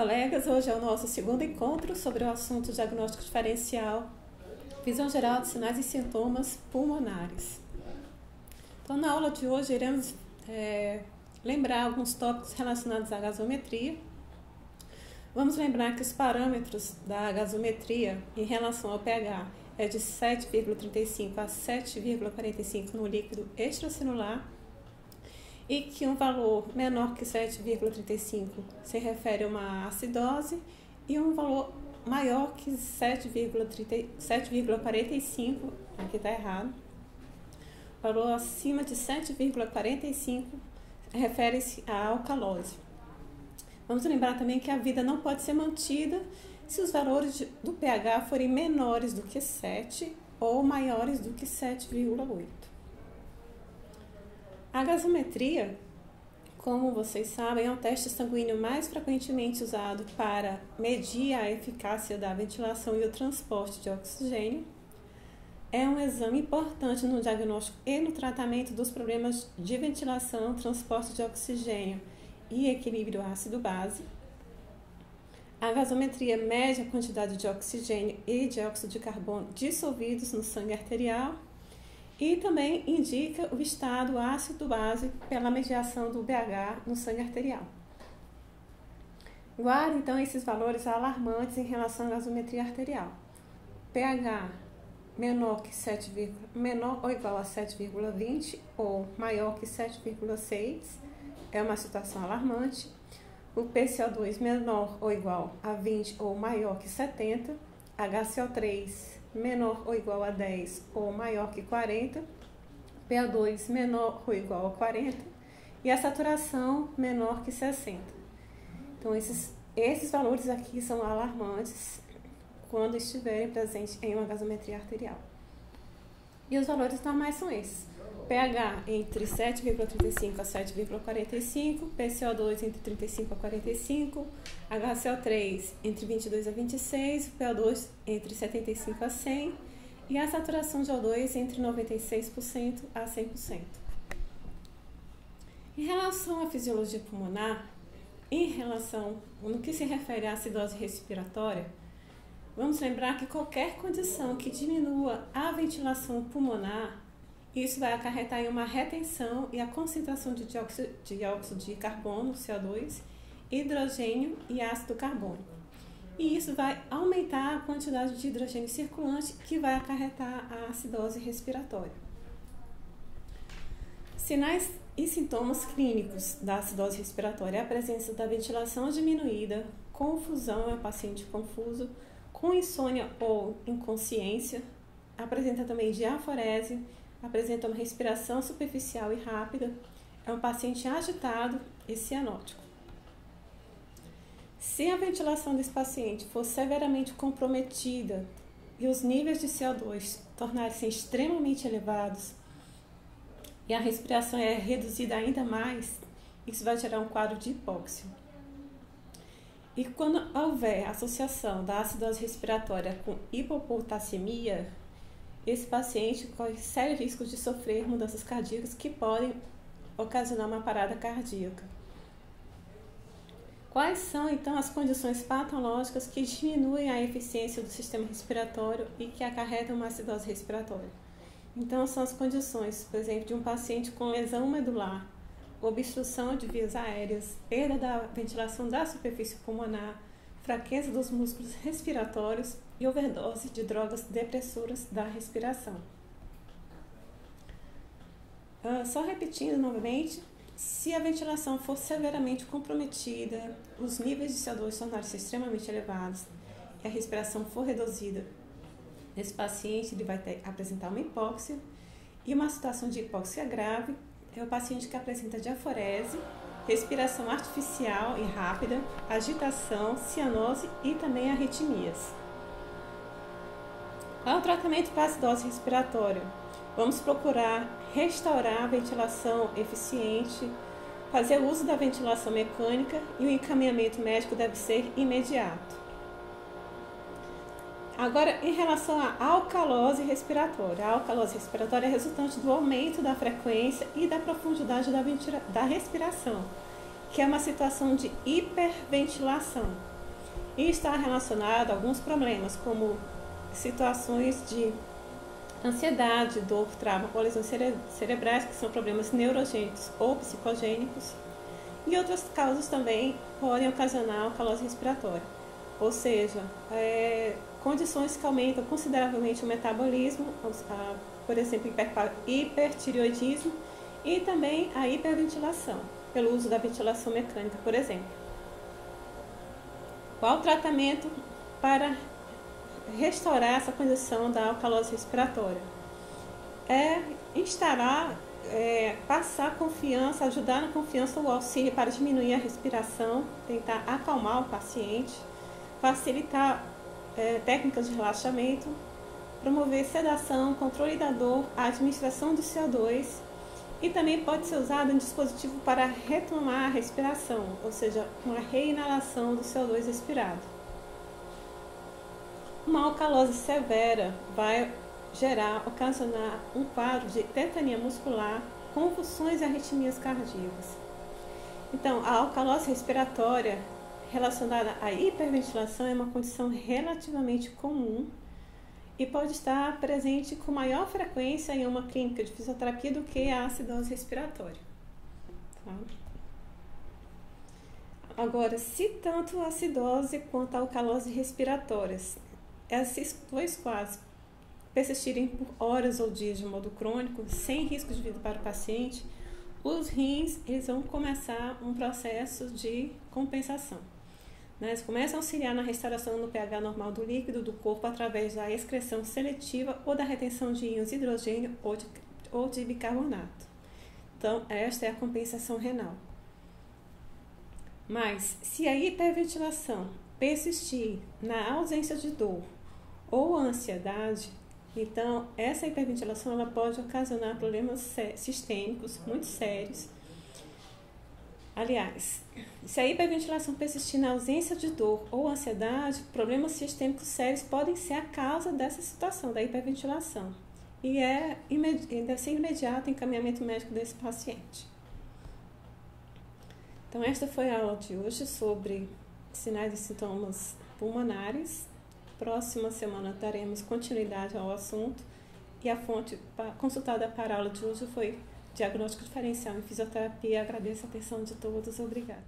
colegas, hoje é o nosso segundo encontro sobre o assunto diagnóstico diferencial, visão geral de sinais e sintomas pulmonares. Então, na aula de hoje, iremos lembrar alguns tópicos relacionados à gasometria. Vamos lembrar que os parâmetros da gasometria em relação ao pH é de 7,35 a 7,45 no líquido extracelular, e que um valor menor que 7,35 se refere a uma acidose e um valor maior que 7,45, aqui está errado, valor acima de 7,45 refere-se à alcalose. Vamos lembrar também que a vida não pode ser mantida se os valores do pH forem menores do que 7 ou maiores do que 7,8. A gasometria, como vocês sabem, é um teste sanguíneo mais frequentemente usado para medir a eficácia da ventilação e o transporte de oxigênio. É um exame importante no diagnóstico e no tratamento dos problemas de ventilação, transporte de oxigênio e equilíbrio ácido-base. A gasometria mede a quantidade de oxigênio e dióxido de carbono dissolvidos no sangue arterial e também indica o estado ácido-base pela mediação do pH no sangue arterial. Guarde, então, esses valores alarmantes em relação à gasometria arterial. pH menor ou igual a 7,20 ou maior que 7,6 é uma situação alarmante. O PCO2 menor ou igual a 20 ou maior que 70, HCO3 menor ou igual a 10 ou maior que 40, PO2 menor ou igual a 40 e a saturação menor que 60. Então, esses valores aqui são alarmantes quando estiverem presentes em uma gasometria arterial. E os valores normais são esses: pH entre 7,35 a 7,45, PCO2 entre 35 a 45, HCO3 entre 22 a 26, PO2 entre 75 a 100 e a saturação de O2 entre 96% a 100%. Em relação à fisiologia pulmonar, no que se refere à acidose respiratória, vamos lembrar que qualquer condição que diminua a ventilação pulmonar, isso vai acarretar em uma retenção e a concentração de dióxido de carbono, CO2, hidrogênio e ácido carbônico. E isso vai aumentar a quantidade de hidrogênio circulante, que vai acarretar a acidose respiratória. Sinais e sintomas clínicos da acidose respiratória é a presença da ventilação diminuída, confusão, é o paciente confuso, com insônia ou inconsciência, apresenta também diaforese, apresenta uma respiração superficial e rápida, é um paciente agitado e cianótico. Se a ventilação desse paciente for severamente comprometida e os níveis de CO2 tornarem-se extremamente elevados e a respiração é reduzida ainda mais, isso vai gerar um quadro de hipóxia. E quando houver associação da acidose respiratória com hipopotassemia, esse paciente corre sérios riscos de sofrer mudanças cardíacas que podem ocasionar uma parada cardíaca. Quais são, então, as condições patológicas que diminuem a eficiência do sistema respiratório e que acarretam uma acidose respiratória? Então, são as condições, por exemplo, de um paciente com lesão medular, obstrução de vias aéreas, perda da ventilação da superfície pulmonar, fraqueza dos músculos respiratórios e overdose de drogas depressoras da respiração. Só repetindo novamente, se a ventilação for severamente comprometida, os níveis de CO2 tornarem-se extremamente elevados e a respiração for reduzida, esse paciente ele vai apresentar uma hipóxia, e uma situação de hipóxia grave é o paciente que apresenta diaforese, respiração artificial e rápida, agitação, cianose e também arritmias. Para o tratamento para acidose respiratória, vamos procurar restaurar a ventilação eficiente, fazer uso da ventilação mecânica e o encaminhamento médico deve ser imediato. Agora, em relação à alcalose respiratória. A alcalose respiratória é resultante do aumento da frequência e da profundidade da respiração, que é uma situação de hiperventilação. e está relacionado a alguns problemas, como situações de ansiedade, dor, trauma, lesões cerebrais, que são problemas neurogênicos ou psicogênicos, e outras causas também podem ocasionar alcalose respiratória, ou seja, condições que aumentam consideravelmente o metabolismo, por exemplo, hipertireoidismo, e também a hiperventilação, pelo uso da ventilação mecânica, por exemplo. Qual o tratamento para restaurar essa condição da alcalose respiratória? Passar confiança, ajudar na confiança o auxílio para diminuir a respiração, tentar acalmar o paciente, facilitar técnicas de relaxamento, promover sedação, controle da dor, a administração do CO2, e também pode ser usado um dispositivo para retomar a respiração, ou seja, uma reinalação do CO2 expirado. Uma alcalose severa vai ocasionar um quadro de tetania muscular, convulsões e arritmias cardíacas. Então, a alcalose respiratória relacionada à hiperventilação é uma condição relativamente comum e pode estar presente com maior frequência em uma clínica de fisioterapia do que a acidose respiratória. Tá? Agora, se tanto a acidose quanto a alcalose respiratórias, esses dois quadros persistirem por horas ou dias de modo crônico, sem risco de vida para o paciente, os rins eles vão começar um processo de compensação. Eles começam a auxiliar na restauração do pH normal do líquido do corpo através da excreção seletiva ou da retenção de íons de hidrogênio ou de bicarbonato. Então, esta é a compensação renal. Mas, se a hiperventilação persistir na ausência de dor ou ansiedade, então essa hiperventilação ela pode ocasionar problemas sistêmicos muito sérios. Aliás, se a hiperventilação persistir na ausência de dor ou ansiedade, problemas sistêmicos sérios podem ser a causa dessa situação, da hiperventilação. E deve ser imediato o encaminhamento médico desse paciente. Então, esta foi a aula de hoje sobre sinais e sintomas pulmonares. Próxima semana daremos continuidade ao assunto e a fonte consultada para a aula de hoje foi Diagnóstico Diferencial em Fisioterapia. Agradeço a atenção de todos. Obrigada.